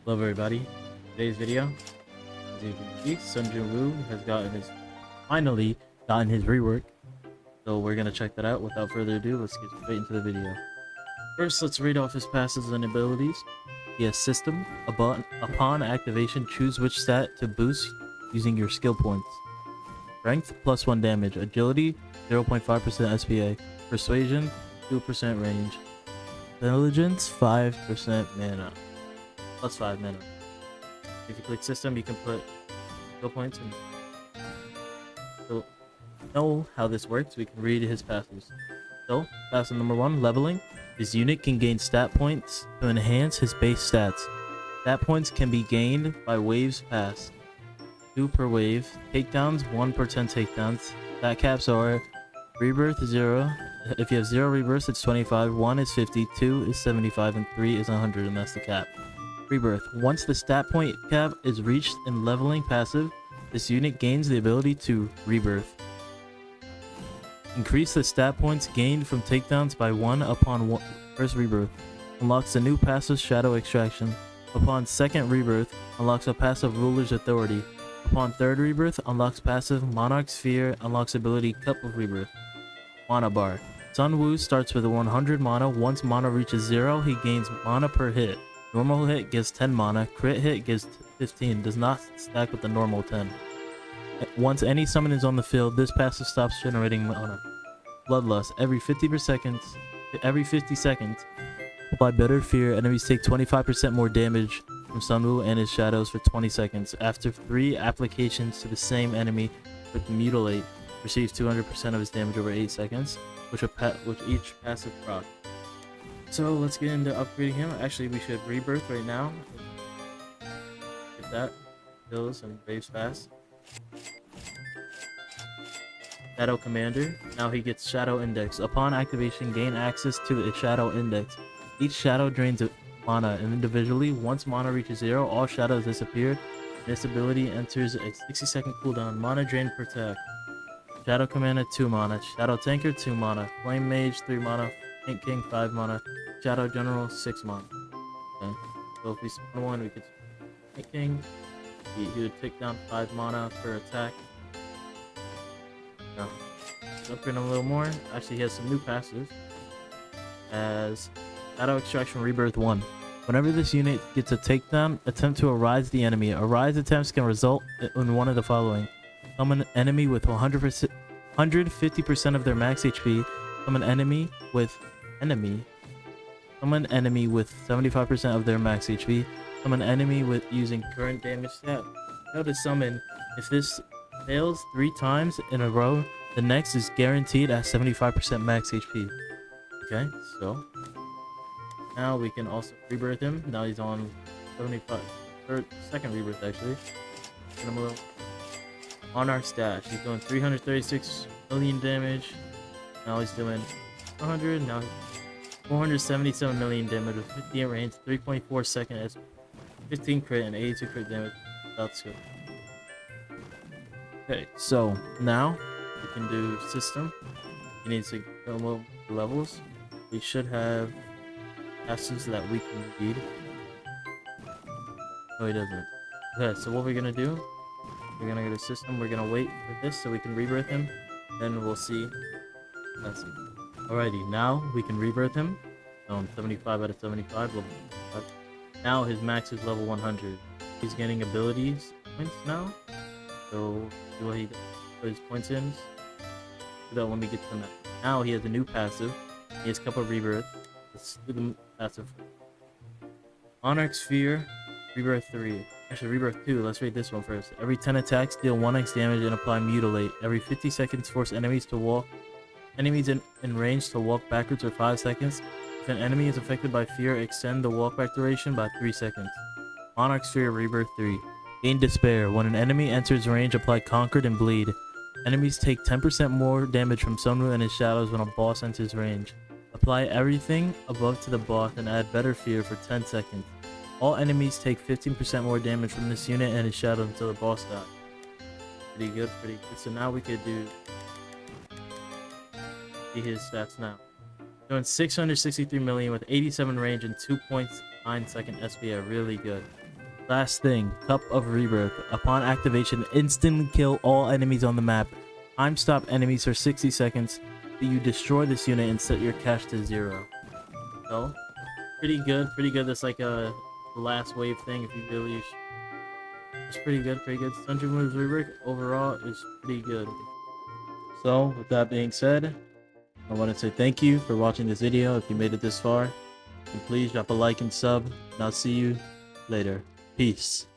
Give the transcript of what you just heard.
Hello everybody. Today's video, as you can see, Sun Jin Woo has finally gotten his rework. So we're gonna check that out. Without further ado, let's get straight into the video. First, let's read off his passives and abilities. He has System. Upon activation, choose which stat to boost using your skill points. Strength, +1 damage. Agility, 0.5% SPA. Persuasion, 2% range. Intelligence, 5% mana. +5 mana. If you click System, you can put skill points in. So, know how this works, we can read his passives. So, passive number 1, Leveling. His unit can gain stat points to enhance his base stats. Stat points can be gained by waves passed. 2 per wave. Takedowns, 1 per 10 takedowns. Stat caps are Rebirth 0. If you have 0 rebirths, it's 25. 1 is 50. 2 is 75. And 3 is 100, and that's the cap. Rebirth. Once the stat point cap is reached in leveling passive, this unit gains the ability to rebirth. Increase the stat points gained from takedowns by 1 upon first rebirth. Unlocks a new passive Shadow Extraction. Upon second rebirth, unlocks a passive Ruler's Authority. Upon third rebirth, unlocks passive Monarch Sphere. Unlocks ability Cup of Rebirth. Mana Bar. Sun Woo starts with 100 mana. Once mana reaches 0, he gains mana per hit. Normal hit gives 10 mana, crit hit gives 15, does not stack with the normal 10. Once any summon is on the field, this passive stops generating mana. Bloodlust. Every 50 seconds, apply Bitter Fear. Enemies take 25% more damage from Sun Woo and his shadows for 20 seconds. After 3 applications to the same enemy with Mutilate, receives 200% of his damage over 8 seconds, which each passive proc. So let's get into upgrading him. Actually, we should rebirth right now. Get that. Kills and waves fast. Shadow Commander. Now he gets Shadow Index. Upon activation, gain access to the Shadow Index. Each shadow drains mana individually. Once mana reaches 0, all shadows disappear. This ability enters a 60-second cooldown. Mana drain per attack. Shadow Commander 2 mana. Shadow Tanker 2 mana. Flame Mage 3 mana. Ink King 5 mana. Shadow General 6 mana. Okay. So if we spawn one, we could Ink King. He would take down 5 mana per attack. No. Let's upgrade him a little more. Actually, he has some new passives. As Shadow Extraction Rebirth 1. Whenever this unit gets a takedown, attempt to arise the enemy. Arise attempts can result in one of the following. Summon an enemy with 150% of their max HP. Summon enemy with 75% of their max HP. Summon enemy with using current damage stat. Notice summon. If this fails 3 times in a row, the next is guaranteed at 75% max HP. Okay, so now we can also rebirth him. Now he's on 75, or second rebirth actually. Get him a little on our stash. He's doing 336 million damage. Now he's doing 100. Now 477 million damage with 58 range, 3.4 second S, 15 crit, and 82 crit damage without skill. Okay, so now we can do System. He needs to go over levels. We should have passives that we can read. No, he doesn't. Okay, so what we're gonna do, we're gonna go to System. We're gonna wait for this so we can rebirth him. Then we'll see. Alrighty, now we can rebirth him. So 75 out of 75, level 5. Now his max is level 100. He's getting abilities points now. So see what he put his points in. Do that when we get to the max. Now he has a new passive. He has Cup of Rebirth. Let's do the passive. Monarch Sphere, Rebirth 3. Actually, Rebirth 2. Let's read this one first. Every 10 attacks, deal 1x damage and apply Mutilate. Every 50 seconds, force enemies in range to walk backwards for 5 seconds. If an enemy is affected by fear, extend the walkback duration by 3 seconds. Monarch Sphere Rebirth 3. Gain Despair. When an enemy enters range, apply Conquered and Bleed. Enemies take 10% more damage from Sun Woo and his shadows when a boss enters range. Apply everything above to the boss and add Better Fear for 10 seconds. All enemies take 15% more damage from this unit and his shadow until the boss dies. Pretty good, pretty good. So now we could do his stats now. Doing 663 million with 87 range and 2.9 second SPA. Really good. Last thing, Cup of Rebirth. Upon activation, instantly kill all enemies on the map. Time stop enemies for 60 seconds. You destroy this unit and set your cash to 0. So, pretty good, pretty good. That's like a last wave thing if you really... It's pretty good, pretty good. Sundered Moves Rework overall is pretty good. So, with that being said, I want to say thank you for watching this video. If you made it this far, and please drop a like and sub, and I'll see you later. Peace.